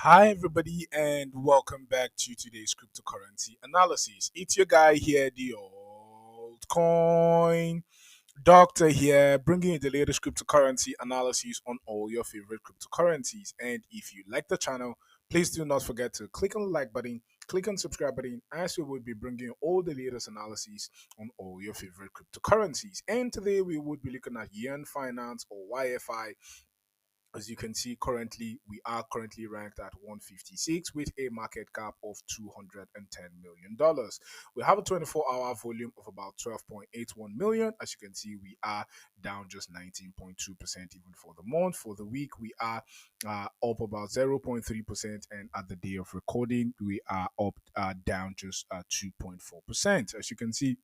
Hi, everybody, and welcome back to today's cryptocurrency analysis. It's your guy here, the old coin doctor here, bringing you the latest cryptocurrency analysis on all your favorite cryptocurrencies. And if you like the channel, please do not forget to click on the like button, click on subscribe button, as we will be bringing you all the latest analysis on all your favorite cryptocurrencies. And today we would be looking at YEARN Finance or YFI. As you can see, we are currently ranked at 156 with a market cap of $210 million. We have a 24-hour volume of about 12.81 million. As you can see, we are down just 19.2% even for the month. For the week, we are up about 0.3%, and at the day of recording, we are up down just 2.4%. As you can see,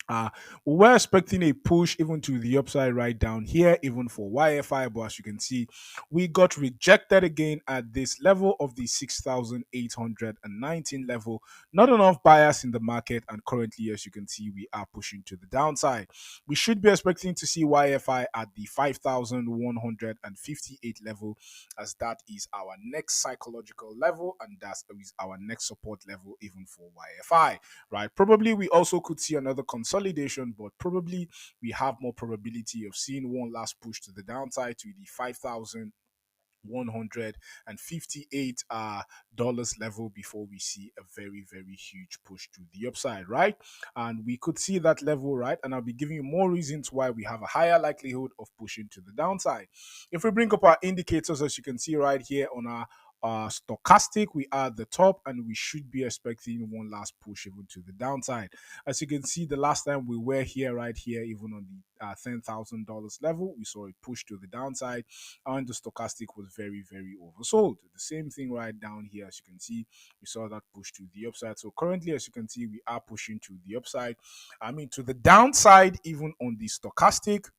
uh, we were expecting a push even to the upside right down here, even for YFI, but as you can see, we got rejected again at this level of the 6,819 level. Not enough buyers in the market, and currently, as you can see, we are pushing to the downside. We should be expecting to see YFI at the 5,158 level, as that is our next psychological level, and that is our next support level, even for YFI, right? Probably we also could see another consolidation, but probably we have more probability of seeing one last push to the downside to the 5,158 dollars level before we see a very huge push to the upside, right? And we could see that level, right? And I'll be giving you more reasons why we have a higher likelihood of pushing to the downside. If we bring up our indicators, as you can see right here on our stochastic, we are at the top, and we should be expecting one last push even to the downside. As you can see, the last time we were here, right here, even on the $10,000 level, we saw it push to the downside, and the stochastic was very oversold. The same thing right down here, as you can see, we saw that push to the upside. So currently, as you can see, we are pushing to the upside. I mean, to the downside, even on the stochastic.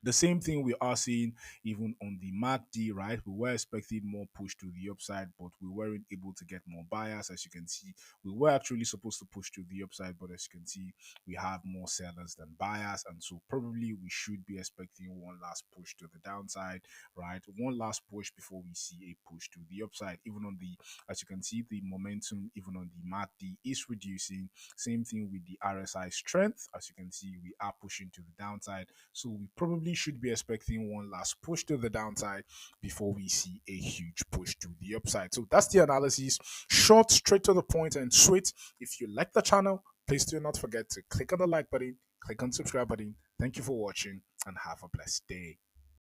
The same thing we are seeing even on the MACD, right? We were expecting more push to the upside, but we weren't able to get more buyers. As you can see, we were actually supposed to push to the upside, but as you can see, we have more sellers than buyers, and so probably we should be expecting one last push to the downside, right? One last push before we see a push to the upside. Even on the, as you can see, the momentum even on the MACD is reducing. Same thing with the RSI strength. As you can see, we are pushing to the downside, so we probably should be expecting one last push to the downside before we see a huge push to the upside. So that's the analysis. Short, straight to the point, and sweet. If you like the channel, please do not forget to click on the like button, click on the subscribe button. Thank you for watching, and have a blessed day.